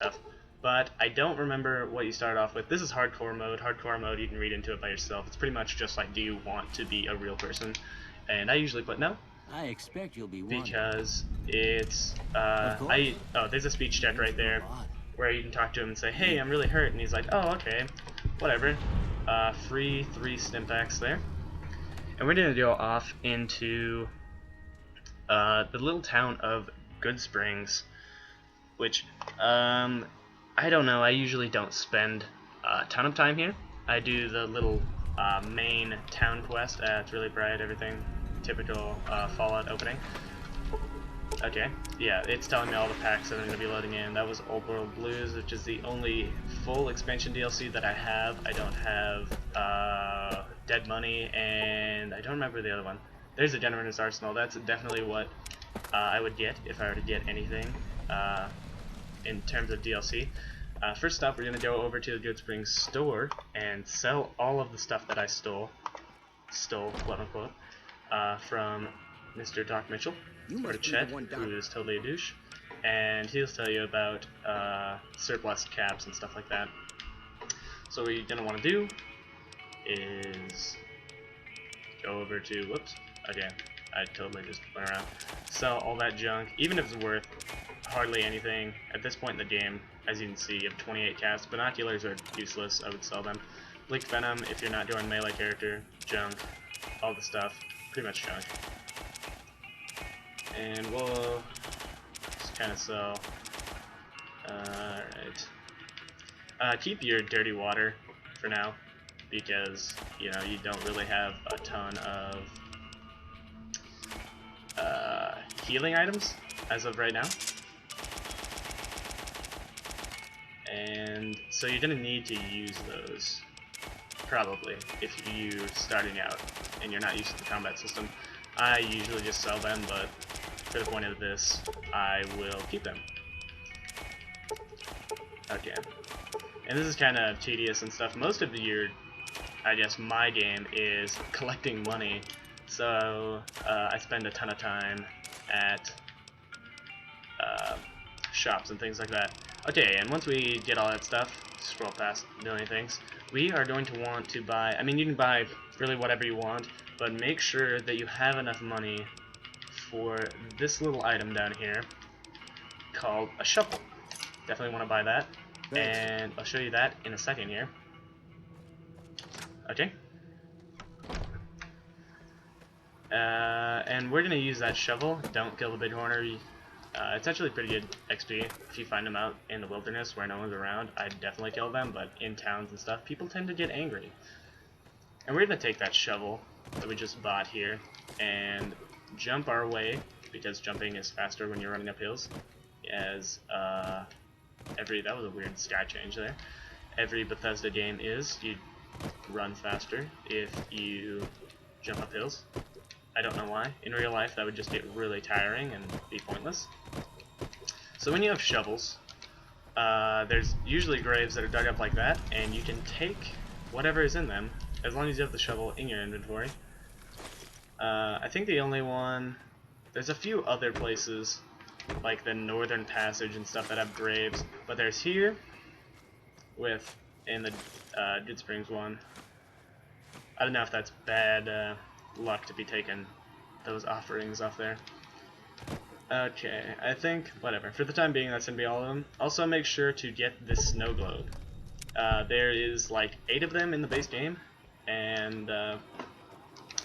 stuff. But I don't remember what you started off with. This is hardcore mode. Hardcore mode, you can read into it by yourself. It's pretty much just like, do you want to be a real person? And I usually put no, I expect you'll be wondering. because it's Of course. there's a speech check right Means a there lot. where you can talk to him and say, hey, I'm really hurt, and he's like, oh, okay, whatever. Free 3 Stimpaks there. And we're gonna go off into the little town of Goodsprings, which I don't know. I usually don't spend a ton of time here. I do the little main town quest. It's really bright, everything. Typical Fallout opening. Okay, yeah, it's telling me all the packs that I'm going to be loading in. That was Old World Blues, which is the only full expansion DLC that I have. I don't have Dead Money, and I don't remember the other one. There's a Generator's Arsenal. That's definitely what I would get if I were to get anything in terms of DLC. First off, we're going to go over to the Goodsprings store and sell all of the stuff that I stole, quote unquote, from Mr. Doc Mitchell, You or must be the Chet, one who Doc. is totally a douche, and he'll tell you about surplus caps and stuff like that. So what you're going to want to do is go over to, whoops, okay, I totally just went around, sell all that junk, even if it's worth hardly anything. At this point in the game, as you can see, you have 28 casts. Binoculars are useless, I would sell them. Bleak Venom, if you're not doing melee character, junk, all the stuff, pretty much junk. And we'll just kind of sell. Alright. Keep your dirty water for now, because, you know, you don't really have a ton of healing items as of right now. And so you're going to need to use those, probably, if you're starting out and you're not used to the combat system. I usually just sell them, but for the point of this, I will keep them. Okay. And this is kind of tedious and stuff. Most of I guess, my game is collecting money, so I spend a ton of time at shops and things like that. Okay, and once we get all that stuff, scroll past doing things, we are going to want to buy, I mean, you can buy really whatever you want, but make sure that you have enough money for this little item down here called a shovel. Definitely want to buy that, Thanks. and I'll show you that in a second here. Okay. And we're going to use that shovel. Don't kill the big horner. It's actually pretty good XP if you find them out in the wilderness where no one's around. I'd definitely kill them, but in towns and stuff, people tend to get angry. And we're going to take that shovel that we just bought here and jump our way, because jumping is faster when you're running up hills. As that was a weird sky change there. Every Bethesda game is, you run faster if you jump up hills. I don't know why. In real life, that would just get really tiring and be pointless. So when you have shovels, there's usually graves that are dug up like that, and you can take whatever is in them, as long as you have the shovel in your inventory. I think the only one... There's a few other places, like the Northern Passage and stuff, that have graves, but there's here, in the Goodsprings one. I don't know if that's bad luck to be taking those offerings off there. Okay, I think, whatever. For the time being, that's going to be all of them. Also, make sure to get this snow globe. There is like 8 of them in the base game, and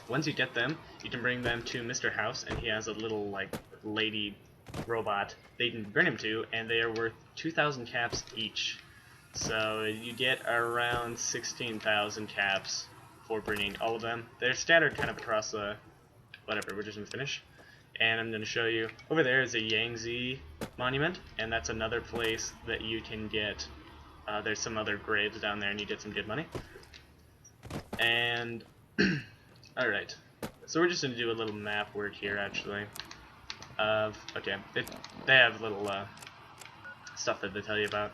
once you get them, you can bring them to Mr. House, and he has a little, like, lady robot that you can bring them to, and they are worth 2,000 caps each. So you get around 16,000 caps for bringing all of them. They're scattered kind of across the... Whatever, we're just going to finish. And I'm going to show you, over there is a Yangtze monument, and that's another place that you can get, there's some other graves down there and you get some good money. And, alright, so we're just going to do a little map work here actually. Okay, they have little stuff that they tell you about.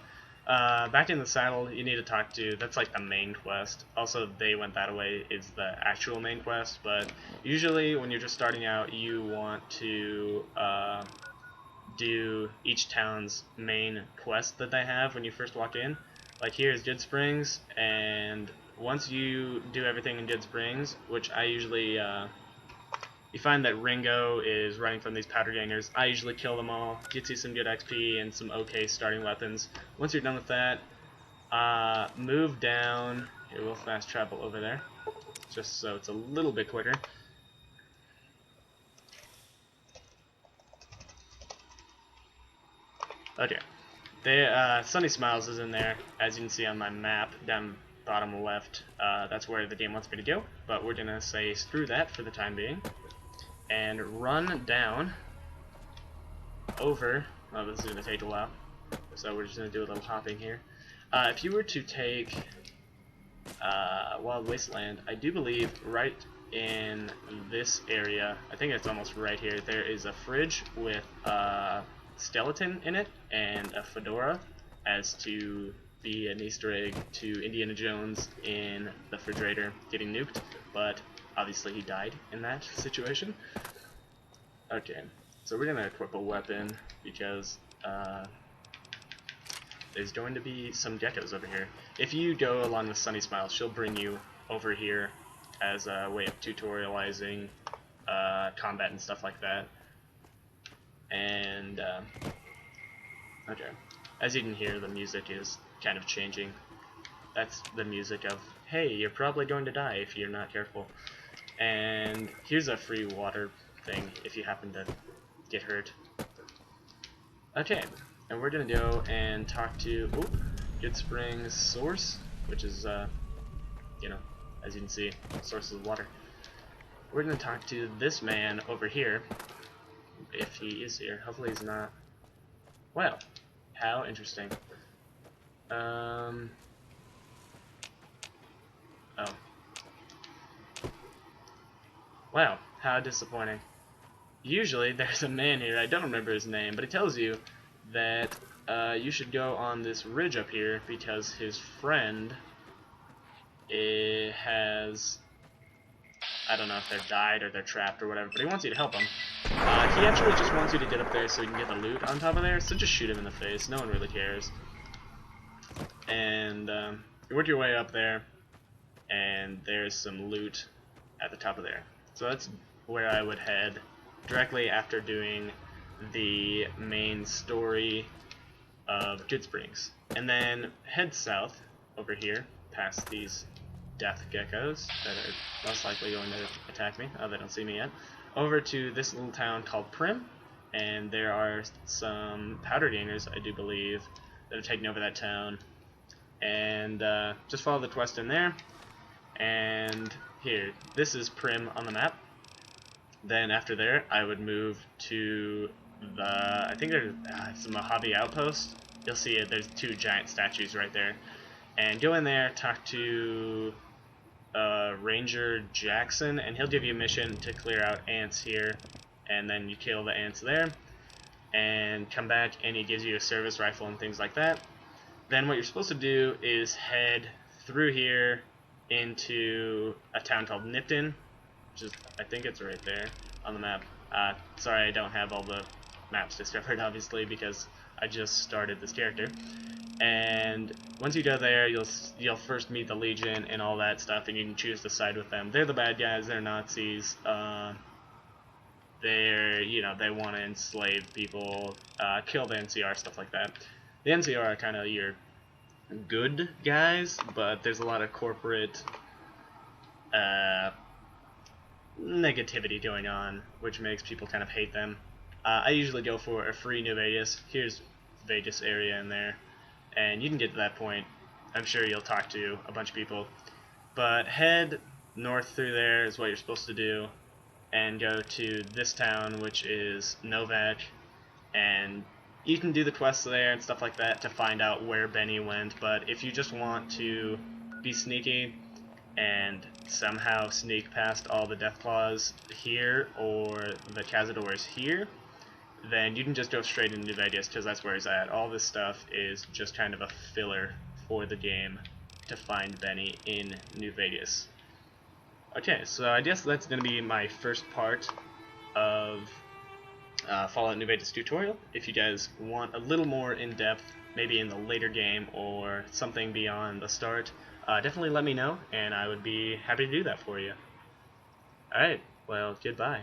Back in the saddle, you need to talk to, that's like the main quest. Also, They Went That Away is the actual main quest, but usually when you're just starting out, you want to do each town's main quest that they have when you first walk in. Like here's Good Springs, and once you do everything in Good Springs, which I usually, you find that Ringo is running from these powder gangers. I usually kill them all, gets you some good XP and some okay starting weapons. Once you're done with that, move down. Here, we'll fast travel over there, just so it's a little bit quicker. Okay. Sunny Smiles is in there, as you can see on my map down bottom left. That's where the game wants me to go, but we're gonna say screw that for the time being, and run down over. Oh, this is gonna take a while, so we're just gonna do a little hopping here. If you were to take Wild Wasteland, I do believe right in this area, I think it's almost right here, there is a fridge with skeleton in it and a fedora as to be an Easter egg to Indiana Jones in the refrigerator getting nuked, but obviously he died in that situation. Okay, so we're gonna equip a weapon because there's going to be some geckos over here. If you go along with Sunny Smiles, she'll bring you over here as a way of tutorializing combat and stuff like that. And okay, as you can hear, the music is kind of changing. That's the music of, hey, you're probably going to die if you're not careful. And here's a free water thing if you happen to get hurt. Okay, and we're gonna go and talk to Good Springs Source, which is you know, as you can see, sources of water. We're gonna talk to this man over here. If he is here. Hopefully he's not. Well, how interesting. Oh. Wow, how disappointing. Usually there's a man here, I don't remember his name, but it tells you that you should go on this ridge up here because his friend has, I don't know if they're died or they're trapped or whatever, but he wants you to help him. He actually just wants you to get up there so he can get the loot on top of there, so just shoot him in the face, no one really cares. And you work your way up there, and there's some loot at the top of there. So that's where I would head directly after doing the main story of Good Springs. And then head south over here, past these death geckos that are most likely going to attack me. Oh, they don't see me yet. Over to this little town called Primm, and there are some powder gangers, I do believe, that have taken over that town. And just follow the quest in there. And here, this is Primm on the map. Then after there, I would move to the, I think there's it's the Mojave Outpost. You'll see it, there's two giant statues right there. And go in there, talk to Ranger Jackson, and he'll give you a mission to clear out ants here. And then you kill the ants there. And come back, and he gives you a service rifle and things like that. Then what you're supposed to do is head through here into a town called Nipton, which is, I think it's right there on the map. Sorry, I don't have all the maps discovered, obviously, because I just started this character. And once you go there, you'll first meet the Legion and all that stuff, and you can choose to side with them. They're the bad guys. They're Nazis. They want to enslave people, kill the NCR, stuff like that. The NCR are kind of your good guys, but there's a lot of corporate negativity going on, which makes people kind of hate them. I usually go for a free New Vegas. Here's Vegas area in there, and you can get to that point. I'm sure you'll talk to a bunch of people, but head north through there is what you're supposed to do, and go to this town, which is Novak, and you can do the quests there and stuff like that to find out where Benny went. But if you just want to be sneaky and somehow sneak past all the Deathclaws here or the Cazadors here, then you can just go straight into New Vegas, because that's where he's at. All this stuff is just kind of a filler for the game to find Benny in New Vegas. Okay, so I guess that's going to be my first part of Fallout New Vegas tutorial. If you guys want a little more in-depth, maybe in the later game or something beyond the start, definitely let me know, and I would be happy to do that for you. Alright, well, goodbye.